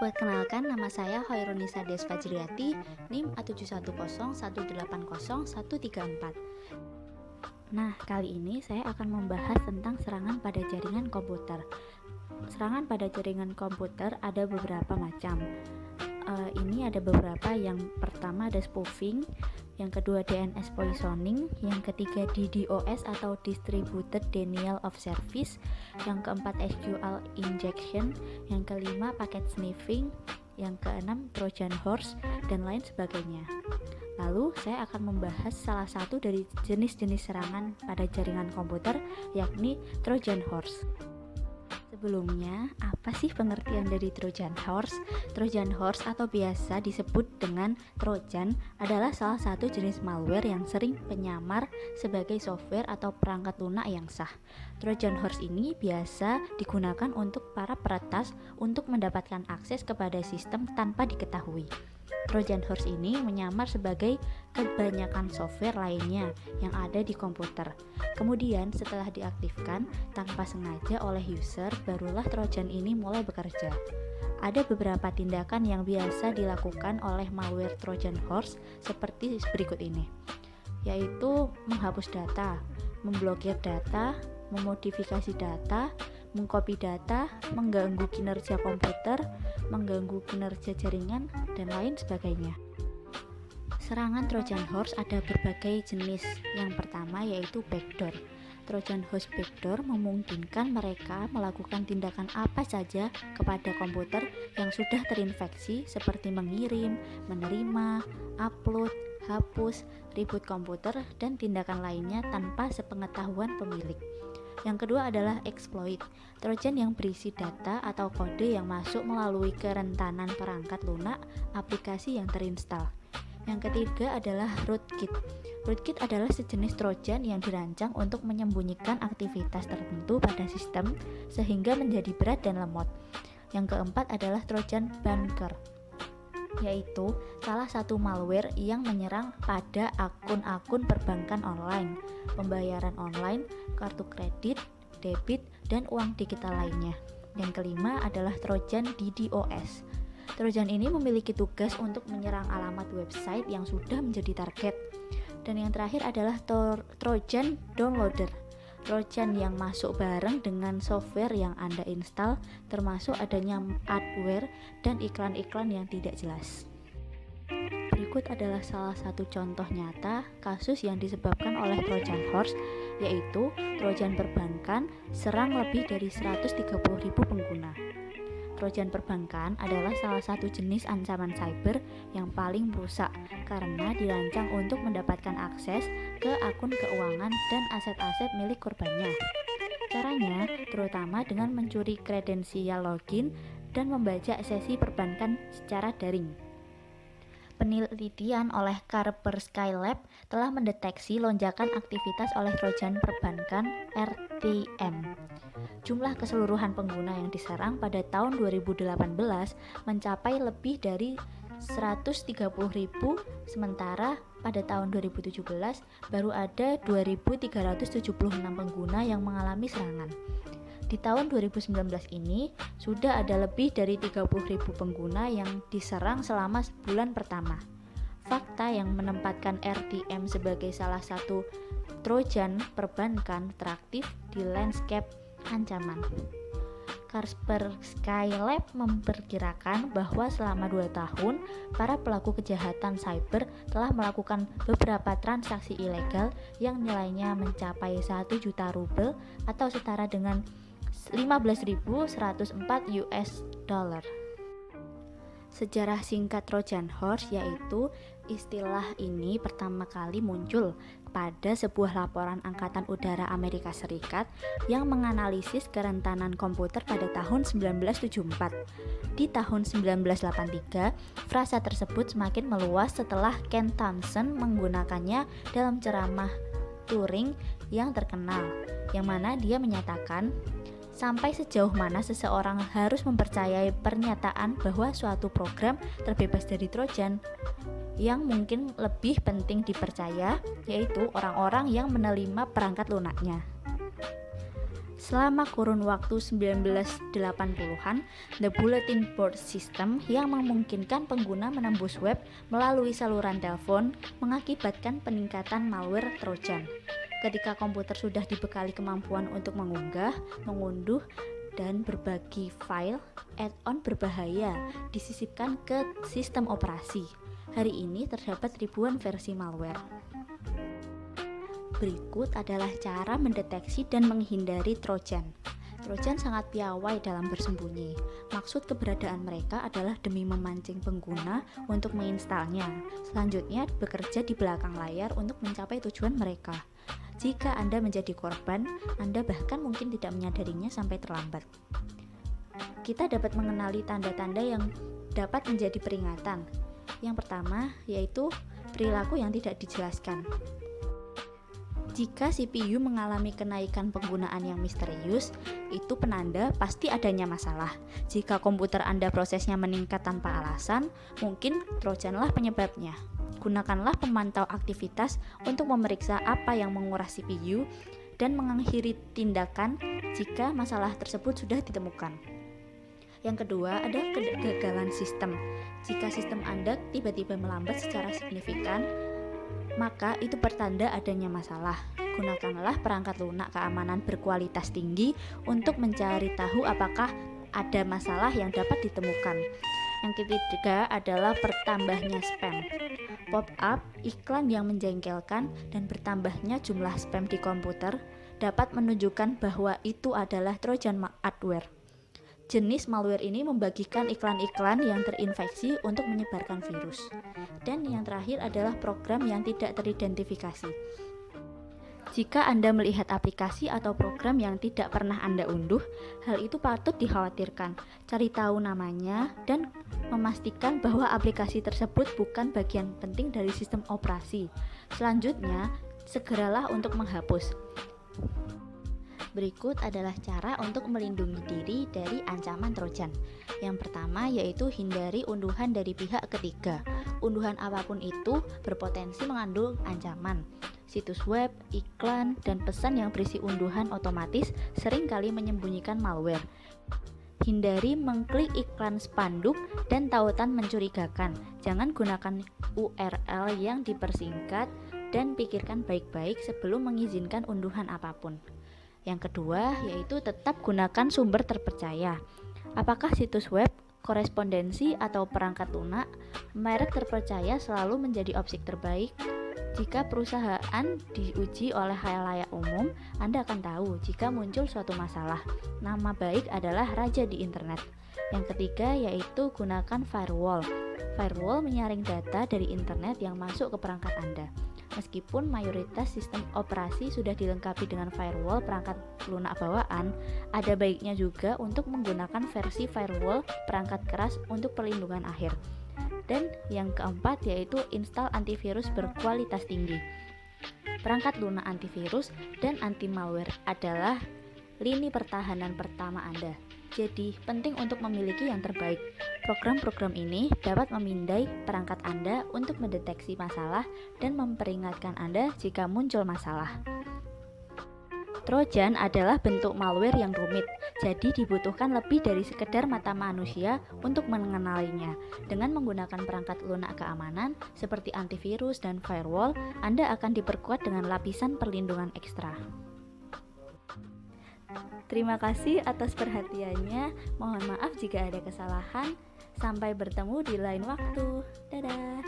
Perkenalkan, nama saya Hoirunisa Desfajriati, NIM A710180134. Nah, kali ini saya akan membahas tentang serangan pada jaringan komputer. Serangan pada jaringan komputer ada beberapa macam. Ini ada beberapa. Yang pertama ada spoofing, yang kedua DNS poisoning, yang ketiga DDoS atau Distributed Denial of Service, yang keempat SQL injection, yang kelima packet sniffing, yang keenam Trojan horse, dan lain sebagainya. Lalu saya akan membahas salah satu dari jenis-jenis serangan pada jaringan komputer, yakni Trojan horse. Sebelumnya, apa sih pengertian dari Trojan horse? Trojan horse atau biasa disebut dengan Trojan adalah salah satu jenis malware yang sering penyamar sebagai software atau perangkat lunak yang sah. Trojan horse ini biasa digunakan untuk para peretas untuk mendapatkan akses kepada sistem tanpa diketahui. Trojan horse ini menyamar sebagai kebanyakan software lainnya yang ada di komputer. Kemudian setelah diaktifkan tanpa sengaja oleh user, barulah Trojan ini mulai bekerja. Ada beberapa tindakan yang biasa dilakukan oleh malware Trojan horse seperti berikut ini, yaitu menghapus data, memblokir data, memodifikasi data, mengcopy data, mengganggu kinerja komputer, mengganggu kinerja jaringan, dan lain sebagainya. Serangan Trojan horse ada berbagai jenis. Yang pertama yaitu backdoor. Trojan horse backdoor memungkinkan mereka melakukan tindakan apa saja kepada komputer yang sudah terinfeksi seperti mengirim, menerima, upload, hapus, reboot komputer, dan tindakan lainnya tanpa sepengetahuan pemilik. Yang kedua adalah exploit, Trojan yang berisi data atau kode yang masuk melalui kerentanan perangkat lunak aplikasi yang terinstall. Yang ketiga adalah rootkit. Rootkit adalah sejenis Trojan yang dirancang untuk menyembunyikan aktivitas tertentu pada sistem sehingga menjadi berat dan lemot. Yang keempat adalah Trojan bunker, yaitu salah satu malware yang menyerang pada akun-akun perbankan online, pembayaran online, kartu kredit, debit, dan uang digital lainnya. Yang kelima adalah Trojan DDoS. Trojan ini memiliki tugas untuk menyerang alamat website yang sudah menjadi target. Dan yang terakhir adalah Trojan downloader. Trojan yang masuk bareng dengan software yang Anda install, termasuk adanya adware dan iklan-iklan yang tidak jelas. Berikut adalah salah satu contoh nyata kasus yang disebabkan oleh Trojan horse, yaitu Trojan perbankan serang lebih dari 130.000 pengguna. Trojan perbankan adalah salah satu jenis ancaman cyber yang paling merusak karena dirancang untuk mendapatkan akses ke akun keuangan dan aset-aset milik korbannya. Caranya terutama dengan mencuri kredensial login dan membajak sesi perbankan secara daring. Penelitian oleh Kaspersky Lab telah mendeteksi lonjakan aktivitas oleh Trojan perbankan RTM. Jumlah keseluruhan pengguna yang diserang pada tahun 2018 mencapai lebih dari 130.000, sementara pada tahun 2017 baru ada 2.376 pengguna yang mengalami serangan. Di tahun 2019 ini sudah ada lebih dari 30.000 pengguna yang diserang selama sebulan pertama. Fakta yang menempatkan RTM sebagai salah satu Trojan perbankan teraktif di landscape ancaman. Kaspersky Lab memperkirakan bahwa selama 2 tahun, para pelaku kejahatan cyber telah melakukan beberapa transaksi ilegal yang nilainya mencapai 1 juta rubel atau setara dengan 15.104 US dollar. Sejarah singkat Trojan horse, yaitu istilah ini pertama kali muncul pada sebuah laporan Angkatan Udara Amerika Serikat yang menganalisis kerentanan komputer pada tahun 1974. Di tahun 1983, frasa tersebut semakin meluas setelah Ken Thompson menggunakannya dalam ceramah Turing yang terkenal, yang mana dia menyatakan, sampai sejauh mana seseorang harus mempercayai pernyataan bahwa suatu program terbebas dari Trojan. Yang mungkin lebih penting dipercaya yaitu orang-orang yang menerima perangkat lunaknya. Selama kurun waktu 1980-an, The Bulletin Board System yang memungkinkan pengguna menembus web melalui saluran telepon mengakibatkan peningkatan malware Trojan. Ketika komputer sudah dibekali kemampuan untuk mengunggah, mengunduh, dan berbagi file, add-on berbahaya disisipkan ke sistem operasi. Hari ini terdapat ribuan versi malware. Berikut adalah cara mendeteksi dan menghindari Trojan. Trojan sangat piawai dalam bersembunyi. Maksud keberadaan mereka adalah demi memancing pengguna untuk menginstalnya. Selanjutnya, bekerja di belakang layar untuk mencapai tujuan mereka. Jika Anda menjadi korban, Anda bahkan mungkin tidak menyadarinya sampai terlambat. Kita dapat mengenali tanda-tanda yang dapat menjadi peringatan. Yang pertama yaitu perilaku yang tidak dijelaskan. Jika CPU mengalami kenaikan penggunaan yang misterius, itu penanda pasti adanya masalah. Jika komputer Anda prosesnya meningkat tanpa alasan, mungkin Trojanlah penyebabnya. Gunakanlah pemantau aktivitas untuk memeriksa apa yang menguras CPU dan mengakhiri tindakan jika masalah tersebut sudah ditemukan. Yang kedua, ada kegagalan sistem. Jika sistem Anda tiba-tiba melambat secara signifikan, maka itu pertanda adanya masalah. Gunakanlah perangkat lunak keamanan berkualitas tinggi untuk mencari tahu apakah ada masalah yang dapat ditemukan. Yang ketiga adalah bertambahnya spam. Pop-up, iklan yang menjengkelkan, dan bertambahnya jumlah spam di komputer dapat menunjukkan bahwa itu adalah Trojan adware. Jenis malware ini membagikan iklan-iklan yang terinfeksi untuk menyebarkan virus. Dan yang terakhir adalah program yang tidak teridentifikasi. Jika Anda melihat aplikasi atau program yang tidak pernah Anda unduh, hal itu patut dikhawatirkan. Cari tahu namanya dan memastikan bahwa aplikasi tersebut bukan bagian penting dari sistem operasi. Selanjutnya, segeralah untuk menghapus. Berikut adalah cara untuk melindungi diri dari ancaman Trojan. Yang pertama yaitu hindari unduhan dari pihak ketiga. Unduhan apapun itu berpotensi mengandung ancaman. Situs web, iklan, dan pesan yang berisi unduhan otomatis seringkali menyembunyikan malware. Hindari mengklik iklan spanduk dan tautan mencurigakan. Jangan gunakan URL yang dipersingkat dan pikirkan baik-baik sebelum mengizinkan unduhan apapun. Yang kedua, yaitu tetap gunakan sumber terpercaya. Apakah situs web, korespondensi, atau perangkat lunak, merek terpercaya selalu menjadi opsi terbaik. Jika perusahaan diuji oleh khalayak umum, Anda akan tahu jika muncul suatu masalah. Nama baik adalah raja di internet. Yang ketiga, yaitu gunakan firewall. Firewall menyaring data dari internet yang masuk ke perangkat Anda. Meskipun mayoritas sistem operasi sudah dilengkapi dengan firewall perangkat lunak bawaan, ada baiknya juga untuk menggunakan versi firewall perangkat keras untuk perlindungan akhir. Dan yang keempat yaitu install antivirus berkualitas tinggi. Perangkat lunak antivirus dan anti malware adalah lini pertahanan pertama Anda. Jadi, penting untuk memiliki yang terbaik. Program-program ini dapat memindai perangkat Anda untuk mendeteksi masalah dan memperingatkan Anda jika muncul masalah. Trojan adalah bentuk malware yang rumit, jadi dibutuhkan lebih dari sekedar mata manusia untuk mengenalinya. Dengan menggunakan perangkat lunak keamanan seperti antivirus dan firewall, Anda akan diperkuat dengan lapisan perlindungan ekstra. Terima kasih atas perhatiannya. Mohon maaf jika ada kesalahan. Sampai bertemu di lain waktu. Dadah.